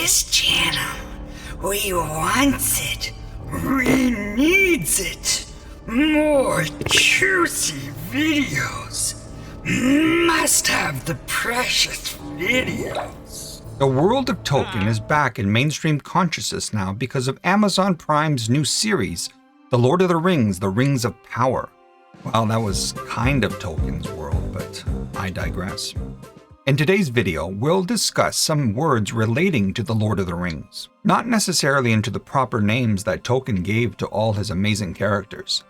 this channel. We wants it. We needs it. More juicy videos. Must have the precious videos. The world of Tolkien is back in mainstream consciousness now because of Amazon Prime's new series, The Lord of the Rings, The Rings of Power. Well, that was kind of Tolkien's world, but I digress. In today's video, we'll discuss some words relating to The Lord of the Rings, not necessarily into the proper names that Tolkien gave to all his amazing characters,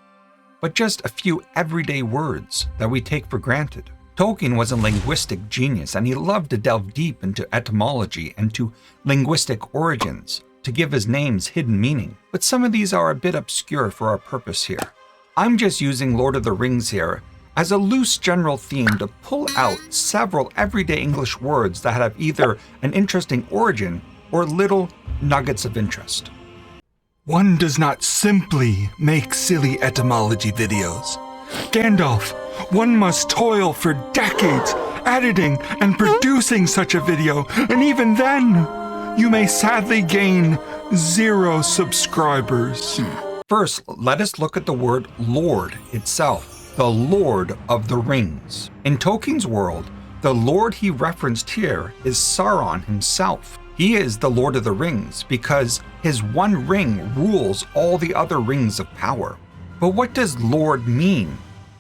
but just a few everyday words that we take for granted. Tolkien was a linguistic genius, and he loved to delve deep into etymology and to linguistic origins to give his names hidden meaning, but some of these are a bit obscure for our purpose here. I'm just using Lord of the Rings here as a loose general theme to pull out several everyday English words that have either an interesting origin or little nuggets of interest. One does not simply make silly etymology videos. Gandalf, one must toil for decades editing and producing such a video, and even then, you may sadly gain 0 subscribers. First, let us look at the word Lord itself. The Lord of the Rings. In Tolkien's world, the Lord he referenced here is Sauron himself. He is the Lord of the Rings because his one ring rules all the other rings of power. But what does Lord mean?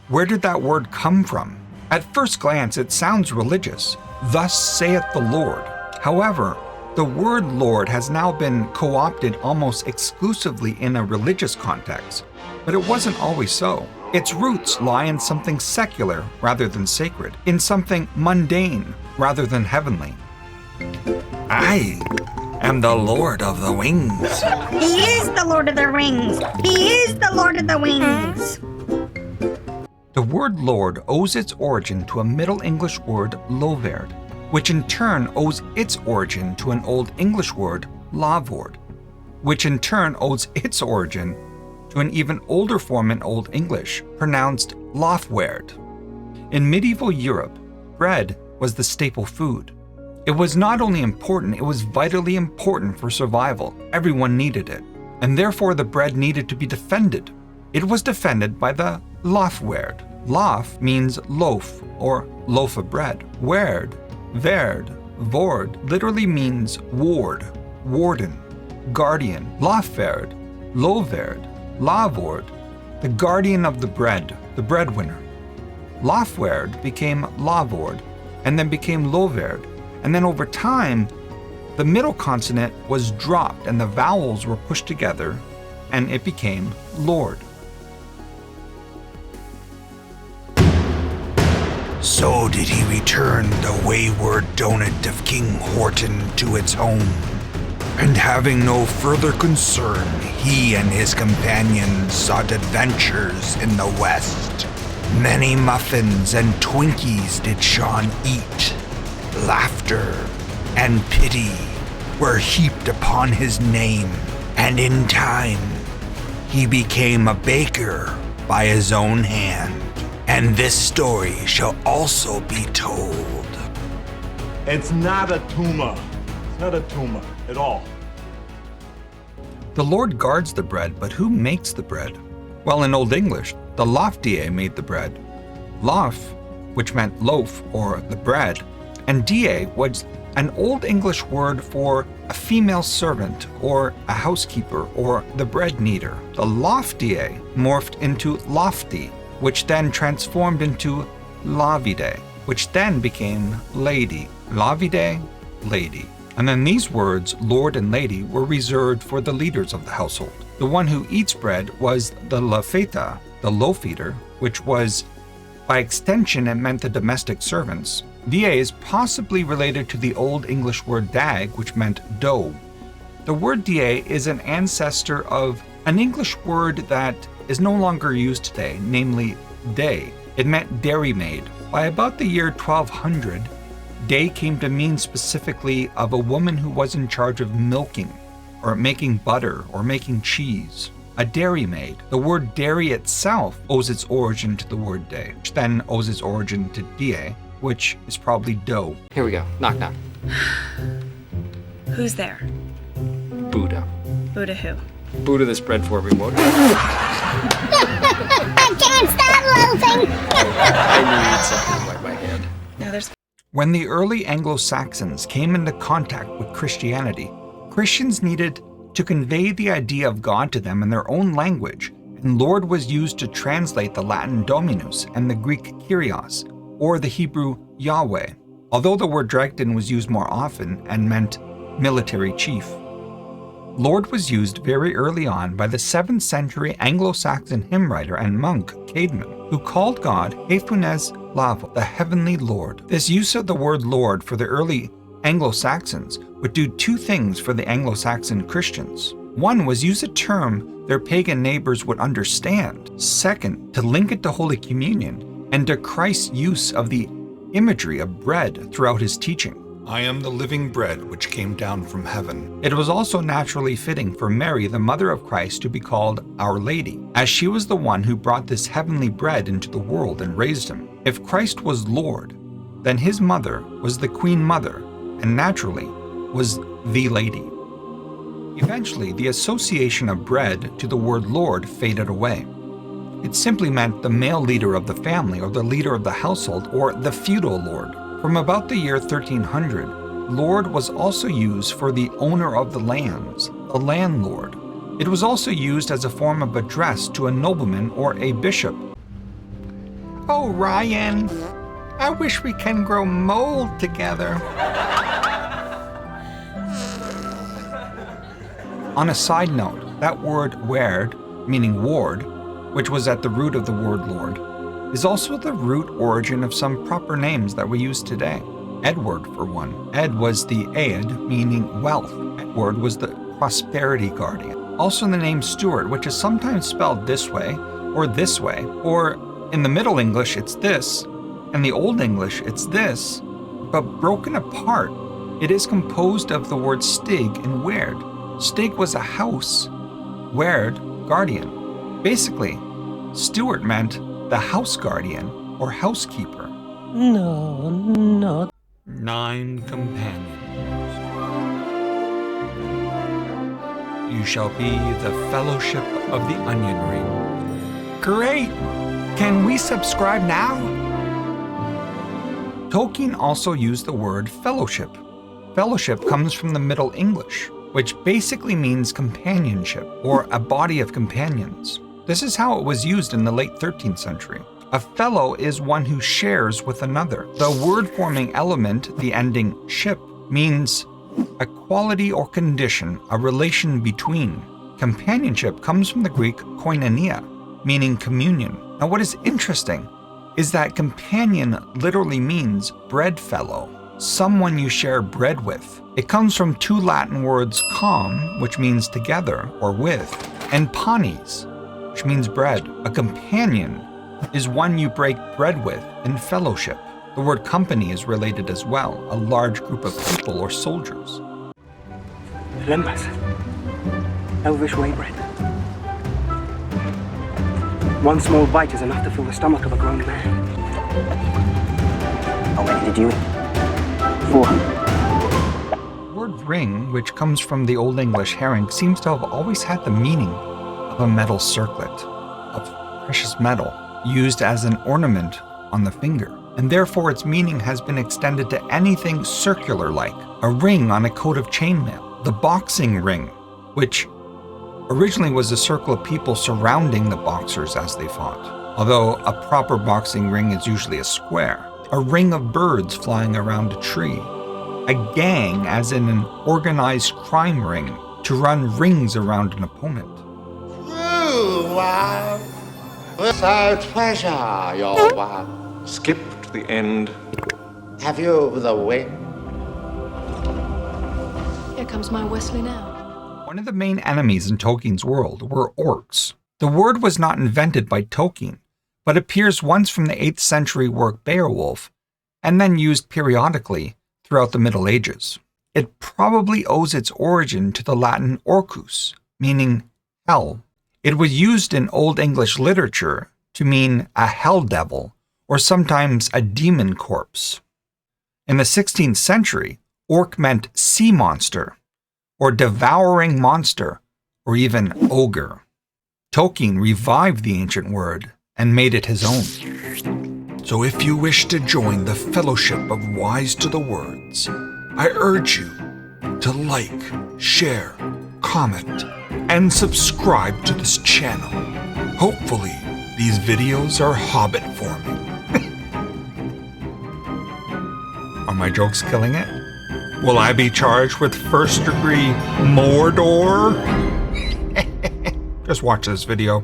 Where did that word come from? At first glance, it sounds religious. Thus saith the Lord. However, the word Lord has now been co-opted almost exclusively in a religious context, but it wasn't always so. Its roots lie in something secular rather than sacred, in something mundane rather than heavenly. I am the Lord of the Wings. He is the Lord of the Rings. He is the Lord of the Wings. The word Lord owes its origin to a Middle English word loverd, which in turn owes its origin to an Old English word lavord, which in turn owes its origin to an even older form in Old English, pronounced lofwerd. In medieval Europe, bread was the staple food. It was not only important, it was vitally important for survival. Everyone needed it, and therefore the bread needed to be defended. It was defended by the lofwerd. Lof means loaf or loaf of bread. Werd, vord literally means ward, warden, guardian. Lofverd, loverd, lavord, the guardian of the bread, the breadwinner. Lofwerd became lavord, and then became loverd, and then over time, the middle consonant was dropped and the vowels were pushed together, and it became Lord. So did he return the wayward donut of King Horton to its home. And having no further concern, he and his companions sought adventures in the West. Many muffins and Twinkies did Sean eat. Laughter and pity were heaped upon his name, and in time, he became a baker by his own hand. And this story shall also be told. It's not a tumor. It's not a tumor at all. The Lord guards the bread, but who makes the bread? Well, in Old English, the loftie made the bread. Lof, which meant loaf or the bread, and die was an Old English word for a female servant or a housekeeper or the bread kneader. The loftie morphed into lofty, which then transformed into lavide, which then became lady. Lavide, lady. And then these words, Lord and Lady, were reserved for the leaders of the household. The one who eats bread was the lafeta, the loaf eater, which was, by extension, it meant the domestic servants. Die is possibly related to the Old English word dag, which meant dough. The word die is an ancestor of an English word that is no longer used today, namely day. It meant dairymaid. By about the year 1200, day came to mean specifically of a woman who was in charge of milking, or making butter, or making cheese. A dairymaid. The word dairy itself owes its origin to the word day, which then owes its origin to die, which is probably dough. Here we go. Knock, knock. Who's there? Buddha. Buddha who? Buddha the spread for remote. I can't stop laughing. I knew you'd something like my hand. No, there's... When the early Anglo-Saxons came into contact with Christianity, Christians needed to convey the idea of God to them in their own language, and Lord was used to translate the Latin Dominus and the Greek Kyrios, or the Hebrew Yahweh, although the word dragon was used more often and meant military chief. Lord was used very early on by the 7th century Anglo-Saxon hymn writer and monk Caedmon, who called God Hefunes Lavo, the heavenly Lord. This use of the word Lord for the early Anglo-Saxons would do two things for the Anglo-Saxon Christians. One was use a term their pagan neighbors would understand. Second, to link it to Holy Communion and to Christ's use of the imagery of bread throughout his teaching. I am the living bread which came down from heaven. It was also naturally fitting for Mary, the mother of Christ, to be called Our Lady, as she was the one who brought this heavenly bread into the world and raised him. If Christ was Lord, then his mother was the Queen Mother, and naturally was the Lady. Eventually, the association of bread to the word Lord faded away. It simply meant the male leader of the family, or the leader of the household, or the feudal lord. From about the year 1300, Lord was also used for the owner of the lands, the landlord. It was also used as a form of address to a nobleman or a bishop. Oh, Ryan, I wish we can grow mold together. On a side note, that word Word, meaning ward, which was at the root of the word Lord, is also the root origin of some proper names that we use today. Edward, for one. Ed was the Aed, meaning wealth. Edward was the prosperity guardian. Also the name Stuart, which is sometimes spelled this way, or in the Middle English it's this, and the Old English it's this, but broken apart, it is composed of the words Stig and Weird. Stig was a house, Weird, guardian. Basically, Stuart meant the house guardian or housekeeper. No. 9 companions. You shall be the fellowship of the onion ring. Great! Can we subscribe now? Tolkien also used the word fellowship. Fellowship comes from the Middle English, which basically means companionship or a body of companions. This is how it was used in the late 13th century. A fellow is one who shares with another. The word-forming element, the ending ship, means a quality or condition, a relation between. Companionship comes from the Greek koinonia, meaning communion. Now what is interesting is that companion literally means breadfellow, someone you share bread with. It comes from two Latin words com, which means together or with, and panis, which means bread. A companion is one you break bread with in fellowship. The word company is related as well, a large group of people or soldiers. Limbus. Elvish way bread. One small bite is enough to fill the stomach of a grown man. How many did you eat? 4. The word ring, which comes from the Old English herring, seems to have always had the meaning of a metal circlet, of precious metal, used as an ornament on the finger, and therefore its meaning has been extended to anything circular-like, a ring on a coat of chainmail. The boxing ring, which originally was a circle of people surrounding the boxers as they fought, although a proper boxing ring is usually a square. A ring of birds flying around a tree. A gang, as in an organized crime ring, to run rings around an opponent. Without pleasure, your one. Skip to the end. Have you the wing? Here comes my Wesley now. One of the main enemies in Tolkien's world were orcs. The word was not invented by Tolkien, but appears once from the 8th century work Beowulf, and then used periodically throughout the Middle Ages. It probably owes its origin to the Latin orcus, meaning hell. It was used in Old English literature to mean a hell devil, or sometimes a demon corpse. In the 16th century, orc meant sea monster, or devouring monster, or even ogre. Tolkien revived the ancient word and made it his own. So if you wish to join the fellowship of Wize to the Wordz, I urge you to like, share, comment, and subscribe to this channel. Hopefully, these videos are hobbit-forming. Are my jokes killing it? Will I be charged with first-degree Mordor? Just watch this video.